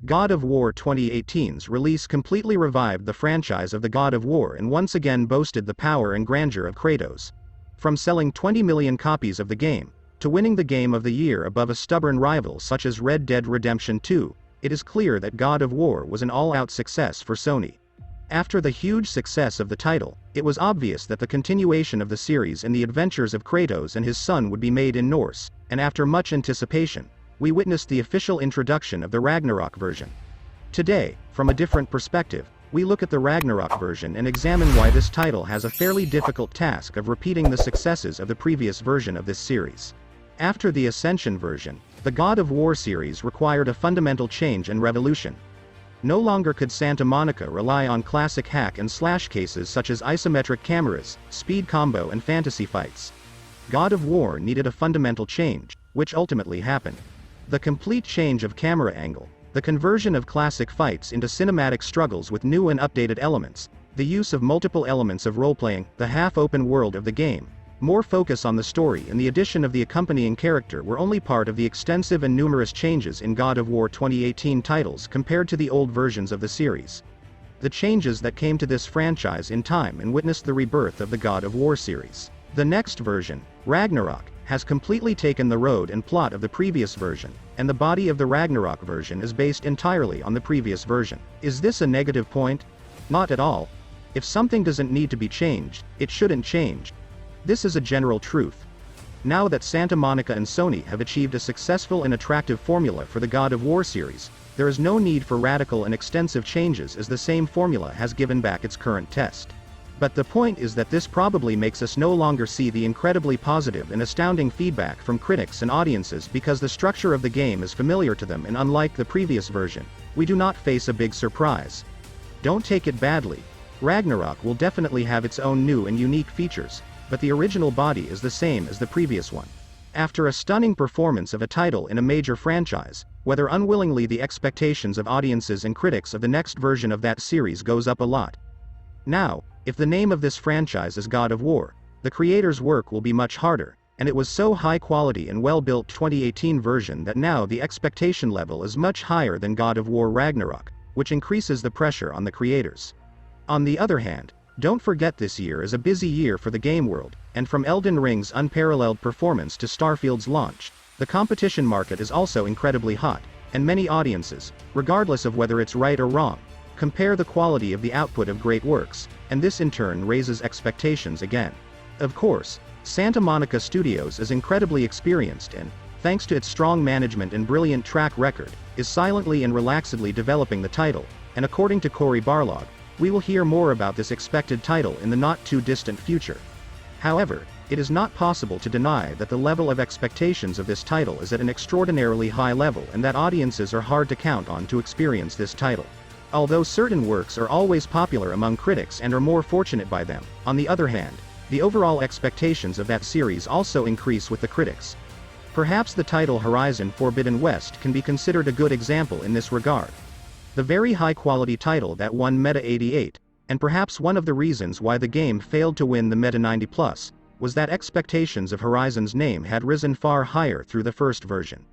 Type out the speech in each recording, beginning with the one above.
God of War 2018's release completely revived the franchise of the God of War and once again boasted the power and grandeur of Kratos. From selling 20 million copies of the game, to winning the Game of the Year above a stubborn rival such as Red Dead Redemption 2, it is clear that God of War was an all-out success for Sony. After the huge success of the title, it was obvious that the continuation of the series and the adventures of Kratos and his son would be made in Norse, and after much anticipation, we witnessed the official introduction of the Ragnarok version. Today, from a different perspective, we look at the Ragnarok version and examine why this title has a fairly difficult task of repeating the successes of the previous version of this series. After the Ascension version, the God of War series required a fundamental change and revolution. No longer could Santa Monica rely on classic hack and slash cases such as isometric cameras, speed combo and fantasy fights. God of War needed a fundamental change, which ultimately happened. The complete change of camera angle, the conversion of classic fights into cinematic struggles with new and updated elements, the use of multiple elements of role-playing, the half-open world of the game, more focus on the story and the addition of the accompanying character were only part of the extensive and numerous changes in God of War 2018 titles compared to the old versions of the series. The changes that came to this franchise in time and witnessed the rebirth of the God of War series. The next version, Ragnarok, has completely taken the road and plot of the previous version, and the body of the Ragnarok version is based entirely on the previous version. Is this a negative point? Not at all. If something doesn't need to be changed, it shouldn't change. This is a general truth. Now that Santa Monica and Sony have achieved a successful and attractive formula for the God of War series, there is no need for radical and extensive changes as the same formula has given back its current test. But the point is that this probably makes us no longer see the incredibly positive and astounding feedback from critics and audiences because the structure of the game is familiar to them and unlike the previous version, we do not face a big surprise. Don't take it badly. Ragnarok will definitely have its own new and unique features, but the original body is the same as the previous one. After a stunning performance of a title in a major franchise, whether unwillingly the expectations of audiences and critics of the next version of that series goes up a lot. Now, if the name of this franchise is God of War, the creator's work will be much harder, and it was so high quality and well-built 2018 version that now the expectation level is much higher than God of War Ragnarok, which increases the pressure on the creators. On the other hand, don't forget this year is a busy year for the game world, and from Elden Ring's unparalleled performance to Starfield's launch, the competition market is also incredibly hot, and many audiences, regardless of whether it's right or wrong, compare the quality of the output of great works, and this in turn raises expectations again. Of course, Santa Monica Studios is incredibly experienced and, thanks to its strong management and brilliant track record, is silently and relaxedly developing the title, and according to Cory Barlog, we will hear more about this expected title in the not-too-distant future. However, it is not possible to deny that the level of expectations of this title is at an extraordinarily high level and that audiences are hard to count on to experience this title. Although certain works are always popular among critics and are more fortunate by them, on the other hand, the overall expectations of that series also increase with the critics. Perhaps the title Horizon Forbidden West can be considered a good example in this regard. The very high-quality title that won Meta 88, and perhaps one of the reasons why the game failed to win the Meta 90+, was that expectations of Horizon's name had risen far higher through the first version.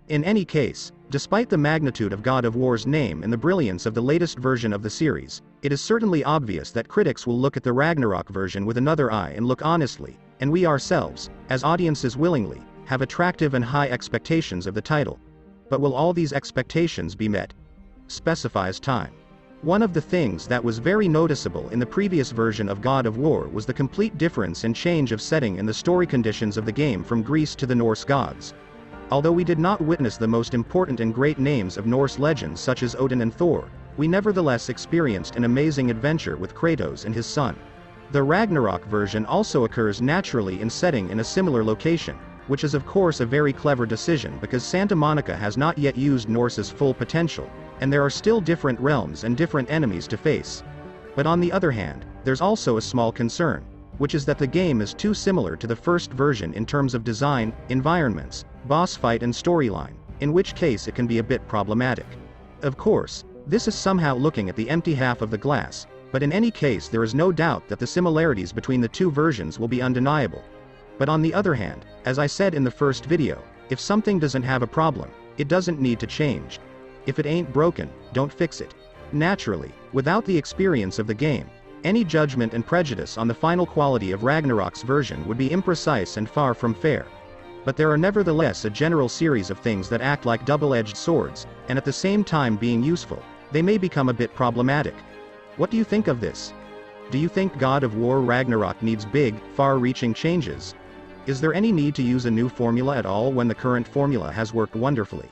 In any case, despite the magnitude of God of War's name and the brilliance of the latest version of the series, it is certainly obvious that critics will look at the Ragnarok version with another eye and look honestly, and we ourselves, as audiences willingly, have attractive and high expectations of the title. But will all these expectations be met? Specifies time. One of the things that was very noticeable in the previous version of God of War was the complete difference and change of setting and the story conditions of the game from Greece to the Norse gods. Although we did not witness the most important and great names of Norse legends such as Odin and Thor, we nevertheless experienced an amazing adventure with Kratos and his son. The Ragnarok version also occurs naturally in setting in a similar location, which is of course a very clever decision because Santa Monica has not yet used Norse's full potential, and there are still different realms and different enemies to face. But on the other hand, there's also a small concern, which is that the game is too similar to the first version in terms of design, environments, boss fight and storyline, in which case it can be a bit problematic. Of course, this is somehow looking at the empty half of the glass, but in any case there is no doubt that the similarities between the two versions will be undeniable. But on the other hand, as I said in the first video, if something doesn't have a problem, it doesn't need to change. If it ain't broken, don't fix it. Naturally, without the experience of the game, any judgment and prejudice on the final quality of Ragnarok's version would be imprecise and far from fair. But there are nevertheless a general series of things that act like double-edged swords, and at the same time being useful, they may become a bit problematic. What do you think of this? Do you think God of War Ragnarok needs big, far-reaching changes? Is there any need to use a new formula at all when the current formula has worked wonderfully?